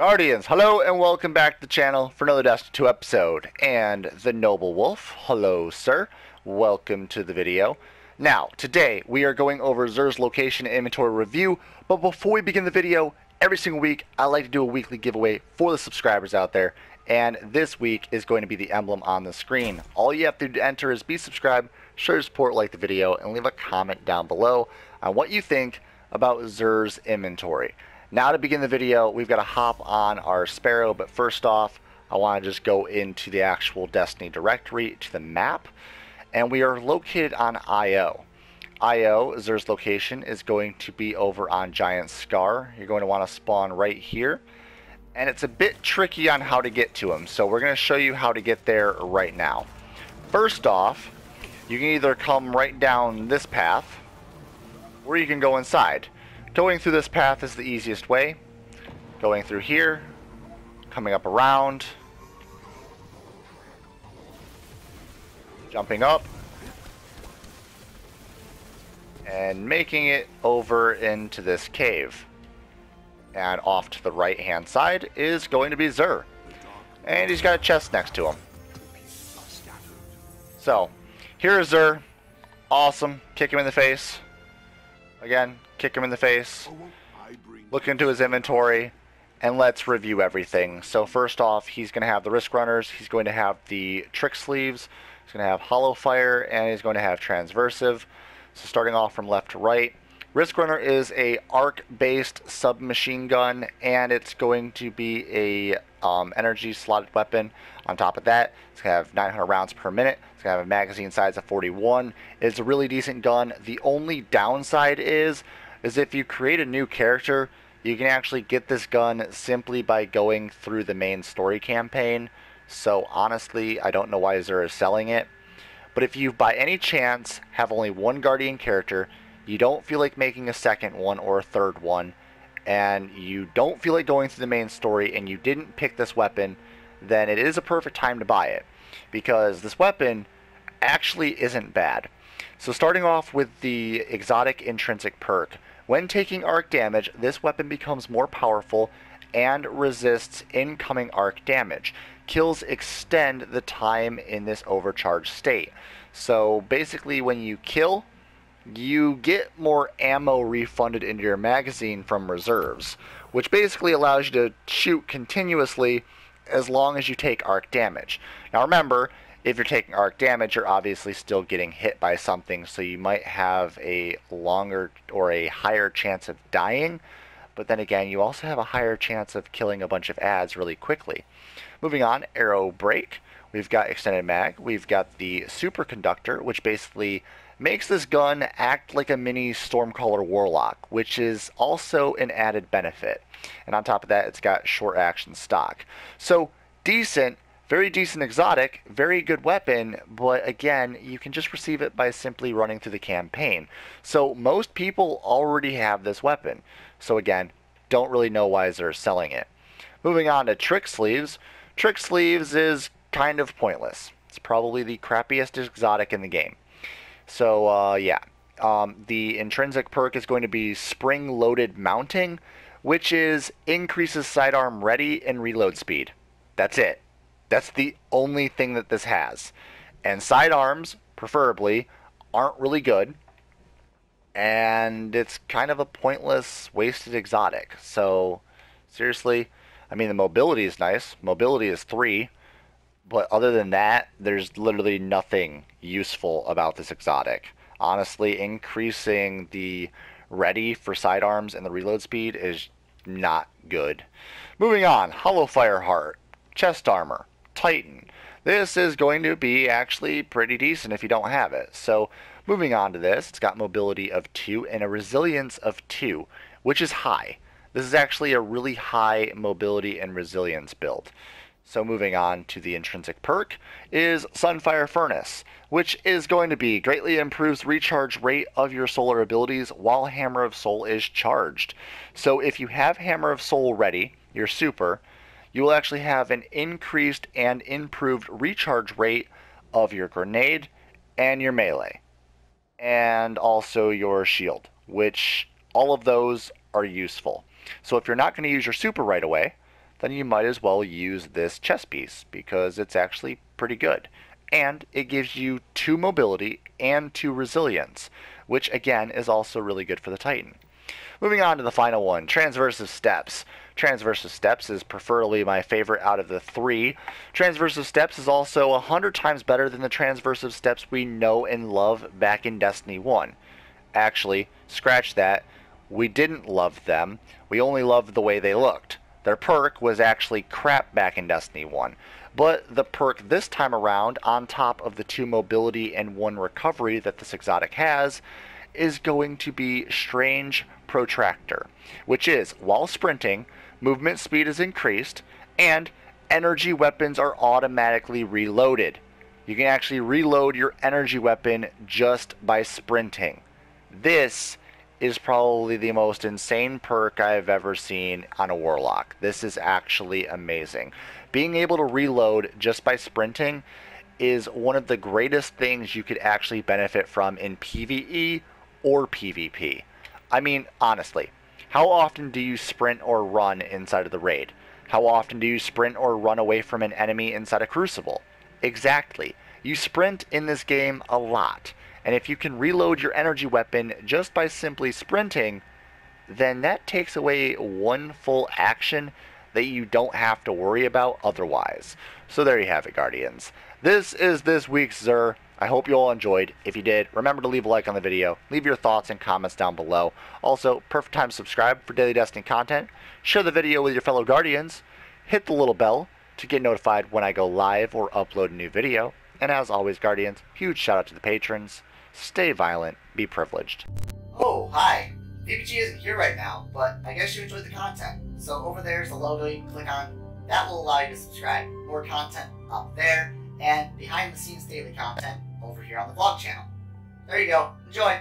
Guardians, hello and welcome back to the channel for another Destiny 2 episode. And the Noble Wolf, hello sir, welcome to the video. Now, today we are going over Xur's location and inventory review, but before we begin the video, every single week I like to do a weekly giveaway for the subscribers out there, and this week is going to be the emblem on the screen. All you have to enter is be subscribed, show your support, like the video, and leave a comment down below on what you think about Xur's inventory. Now to begin the video, we've got to hop on our Sparrow, but first off, I want to just go into the actual Destiny directory to the map, and we are located on IO. IO, Xur's location, is going to be over on Giant Scar. You're going to want to spawn right here, and it's a bit tricky on how to get to him, so we're going to show you how to get there right now. First off, you can either come right down this path, or you can go inside. Going through this path is the easiest way. Going through here, coming up around, jumping up, and making it over into this cave. And off to the right hand side is going to be Xur. And he's got a chest next to him. So, here is Xur. Awesome. Kick him in the face. Again, kick him in the face, look into his inventory, and let's review everything. So first off, he's going to have the Riskrunners, he's going to have the Tricksleeves, he's going to have Hallowfire, and he's going to have Transversive. So starting off from left to right, Riskrunner is a arc-based submachine gun, and it's going to be a energy slotted weapon. On top of that, it's going to have 900 rounds per minute. It's going to have a magazine size of 41. It's a really decent gun. The only downside is if you create a new character, you can actually get this gun simply by going through the main story campaign. So honestly, I don't know why Xur is selling it. But if you by any chance have only one Guardian character, you don't feel like making a second one or a third one, and you don't feel like going through the main story, and you didn't pick this weapon, then it is a perfect time to buy it, because this weapon actually isn't bad. So starting off with the exotic intrinsic perk, when taking arc damage, this weapon becomes more powerful and resists incoming arc damage. Kills extend the time in this overcharged state. So basically when you kill, you get more ammo refunded into your magazine from reserves, which basically allows you to shoot continuously as long as you take arc damage. Now remember, if you're taking arc damage, you're obviously still getting hit by something, so you might have a longer or a higher chance of dying, but then again, you also have a higher chance of killing a bunch of ads really quickly. Moving on, arrow break. We've got extended mag. We've got the superconductor, which basically makes this gun act like a mini Stormcaller Warlock, which is also an added benefit. And on top of that, it's got short action stock. So decent, very decent exotic, very good weapon, but again, you can just receive it by simply running through the campaign. So most people already have this weapon. So again, don't really know why they're selling it. Moving on to Tricksleeves. Tricksleeves is kind of pointless. It's probably the crappiest exotic in the game. So yeah, the intrinsic perk is going to be spring-loaded mounting, which is increases sidearm ready and reload speed. That's it. That's the only thing that this has. And sidearms, preferably, aren't really good. And it's kind of a pointless, wasted exotic. So, seriously, I mean, the mobility is nice. Mobility is 3. But other than that, there's literally nothing useful about this exotic. Honestly, increasing the ready for sidearms and the reload speed is not good. Moving on, Hallowfire Heart, chest armor, Titan. This is going to be actually pretty decent if you don't have it. So moving on to this, it's got mobility of 2 and a resilience of 2, which is high. This is actually a really high mobility and resilience build. So moving on to the intrinsic perk is Sunfire Furnace, which is going to be greatly improves recharge rate of your solar abilities while Hammer of Soul is charged. So if you have Hammer of Soul ready, your super, you will actually have an increased and improved recharge rate of your grenade and your melee, and also your shield, which all of those are useful. So if you're not going to use your super right away, then you might as well use this chess piece because it's actually pretty good. And it gives you 2 mobility and 2 resilience, which again is also really good for the Titan. Moving on to the final one, Transversive Steps. Transversive Steps is preferably my favorite out of the 3. Transversive Steps is also 100 times better than the Transversive Steps we know and love back in Destiny 1. Actually, scratch that. We didn't love them. We only loved the way they looked. Their perk was actually crap back in Destiny 1. But the perk this time around, on top of the 2 mobility and 1 recovery that this exotic has, is going to be Strange Protractor, which is, while sprinting, movement speed is increased, and energy weapons are automatically reloaded. You can actually reload your energy weapon just by sprinting. This is probably the most insane perk I've ever seen on a Warlock. This is actually amazing. Being able to reload just by sprinting is one of the greatest things you could actually benefit from in PvE or PvP. I mean, honestly, how often do you sprint or run inside of the raid? How often do you sprint or run away from an enemy inside a Crucible? Exactly. You sprint in this game a lot. And if you can reload your energy weapon just by simply sprinting, then that takes away 1 full action that you don't have to worry about otherwise. So there you have it, Guardians. This is this week's Xur. I hope you all enjoyed. If you did, remember to leave a like on the video, leave your thoughts and comments down below. Also, perfect time to subscribe for daily Destiny content, share the video with your fellow Guardians, hit the little bell to get notified when I go live or upload a new video, and as always, Guardians, huge shout out to the patrons. Stay violent, be privileged. Oh, hi. VPG isn't here right now, but I guess you enjoyed the content. So over there's the logo you can click on. That will allow you to subscribe. More content up there, and behind the scenes daily content over here on the vlog channel. There you go. Enjoy!